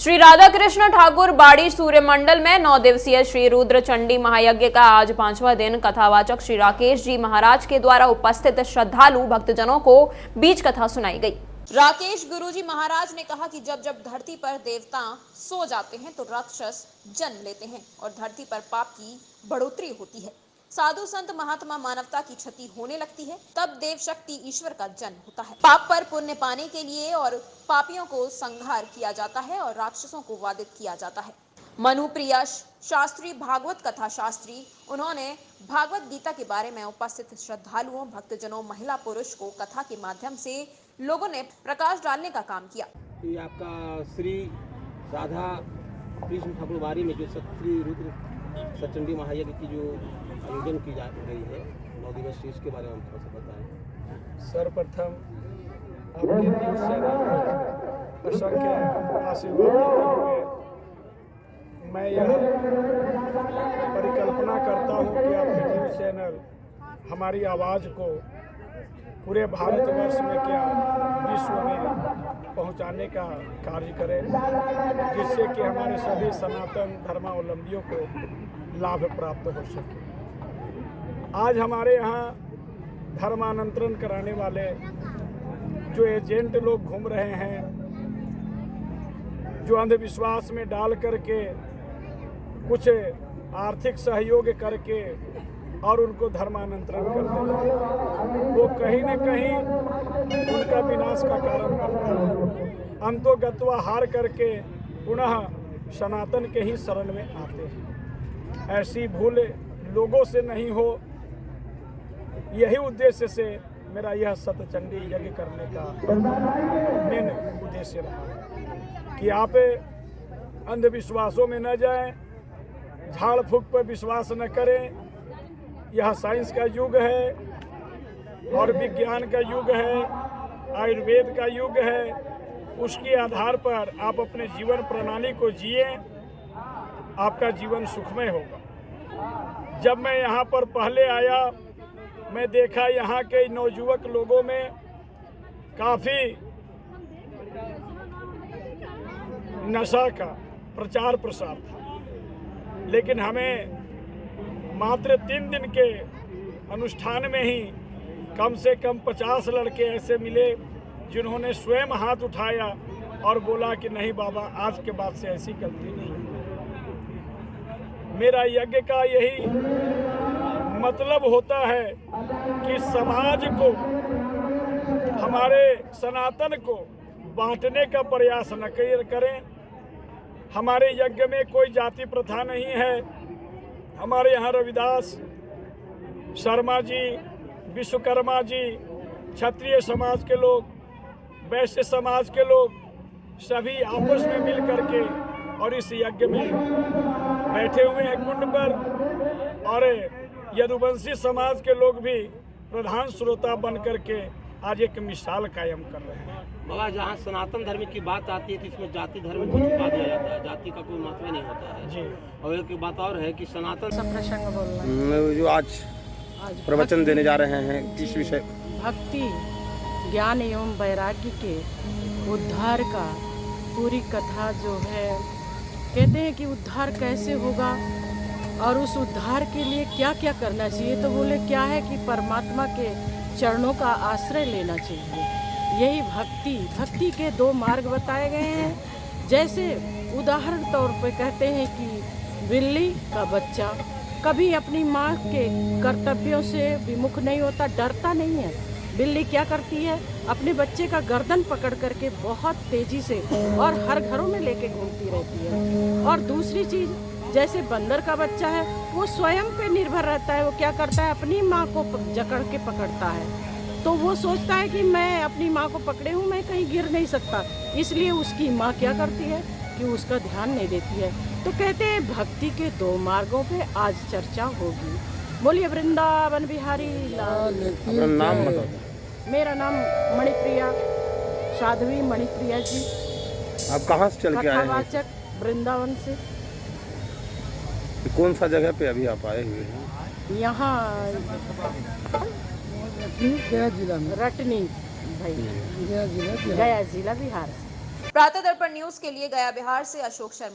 श्री राधा कृष्ण ठाकुर बाड़ी सूर्यमंडल में 9 दिवसीय श्री रुद्र चंडी महायज्ञ का आज 5वां दिन कथावाचक श्री राकेश जी महाराज के द्वारा उपस्थित श्रद्धालु भक्तजनों को बीच कथा सुनाई गई। राकेश गुरुजी महाराज ने कहा कि जब जब धरती पर देवता सो जाते हैं तो राक्षस जन्म लेते हैं और धरती पर पाप की बढ़ोतरी होती है। साधु संत महात्मा मानवता की क्षति होने लगती है, तब देव शक्ति ईश्वर का जन्म होता है। पाप पर पुण्य पाने के लिए और पापियों को संहार किया जाता है और राक्षसों को वादित किया जाता है। मनुप्रिया शास्त्री भागवत कथा शास्त्री, उन्होंने भागवत गीता के बारे में उपस्थित श्रद्धालुओं, भक्तजनों, महिला पुरुष को कथा के माध्यम से लोगों ने प्रकाश डालने का काम किया। ये आपका श्री राधा कृष्ण ठाकुर बाड़ी में जो श्री रुद्र सचंडी महायज्ञ की जो आयोजन की जा रही है 9 दिवसीय, इसके बारे में हम थोड़ा सा बताएं। सर्वप्रथम आपके न्यूज़ चैनल को असंख्य आशीर्वाद देते हुए मैं यह परिकल्पना करता हूं कि आपके न्यूज़ चैनल हमारी आवाज़ को पूरे भारतवर्ष में क्या विश्व में पहुंचाने का कार्य करे, जिससे कि हमारे सभी सनातन धर्मावलंबियों को लाभ प्राप्त हो सके। आज हमारे यहाँ धर्मांतरण कराने वाले जो एजेंट लोग घूम रहे हैं, जो अंधविश्वास में डाल करके कुछ आर्थिक सहयोग करके और उनको धर्मांतरण कर देते हैं, वो कहीं न कहीं उनका विनाश का कारण बन रहा है। अंतोगत्वा हार करके पुनः सनातन के ही शरण में आते हैं। ऐसी भूल लोगों से नहीं हो, यही उद्देश्य से मेरा यह सतचंडी यज्ञ करने का मेन उद्देश्य रहा कि आप अंधविश्वासों में न जाएं, झाड़ फूक पर विश्वास न करें। यह साइंस का युग है और विज्ञान का युग है, आयुर्वेद का युग है। उसके आधार पर आप अपने जीवन प्रणाली को जिए, आपका जीवन सुखमय होगा। जब मैं यहाँ पर पहले आया, मैं देखा यहाँ के नौजुवक लोगों में काफ़ी नशा का प्रचार प्रसार था, लेकिन हमें मात्र 3 दिन के अनुष्ठान में ही कम से कम 50 लड़के ऐसे मिले जिन्होंने स्वयं हाथ उठाया और बोला कि नहीं बाबा, आज के बाद से ऐसी गलती नहीं है। मेरा यज्ञ का यही मतलब होता है कि समाज को, हमारे सनातन को बांटने का प्रयास न करें। हमारे यज्ञ में कोई जाति प्रथा नहीं है। हमारे यहाँ रविदास शर्मा जी, विश्वकर्मा जी, क्षत्रिय समाज के लोग, वैश्य समाज के लोग सभी आपस में मिल करके और इस यज्ञ में बैठे हुए हैं कुंड पर, और यदुवंशी समाज के लोग भी प्रधान श्रोता बन करके आज एक मिसाल कायम कर रहे हैं। बाबा, जहाँ सनातन धर्म की बात आती है तो इसमें जाति धर्म को छुपा दिया जाता है, जाति का कोई महत्व नहीं होता है जी। और एक बात और है कि सनातन प्रसंग बोलना जो आज प्रवचन देने जा रहे हैं, किस विषय? भक्ति, ज्ञान एवं वैराग्य के उद्धार का पूरी कथा जो है। कहते हैं कि उद्धार कैसे होगा और उस उद्धार के लिए क्या क्या करना चाहिए, तो बोले क्या है कि परमात्मा के चरणों का आश्रय लेना चाहिए। यही भक्ति के 2 मार्ग बताए गए हैं। जैसे उदाहरण तौर पे कहते हैं कि बिल्ली का बच्चा कभी अपनी माँ के कर्तव्यों से विमुख नहीं होता, डरता नहीं है। बिल्ली क्या करती है, अपने बच्चे का गर्दन पकड़ करके बहुत तेजी से और हर घरों में लेके घूमती रहती है। और दूसरी चीज़, जैसे बंदर का बच्चा है, वो स्वयं पे निर्भर रहता है। वो क्या करता है, अपनी माँ को जकड़ के पकड़ता है। तो वो सोचता है कि मैं अपनी माँ को पकड़े हूँ, मैं कहीं गिर नहीं सकता, इसलिए उसकी माँ क्या करती है कि उसका ध्यान नहीं देती है। तो कहते हैं भक्ति के 2 मार्गों पे आज चर्चा होगी। बोलिए वृंदावन बिहारी लाल। अपना नाम बताओ। मेरा नाम मणिप्रिया, साध्वी मणिप्रिया जी। आप कहाँ से चल के आए हैं? कथावाचक वृंदावन से। कौन सा जगह पे अभी आप आए हुए हैं? यहाँ गया जिला में रटनी भाई, गया जिला गया जिला बिहार से। प्रातः दर्पण न्यूज के लिए गया बिहार से अशोक शर्मा।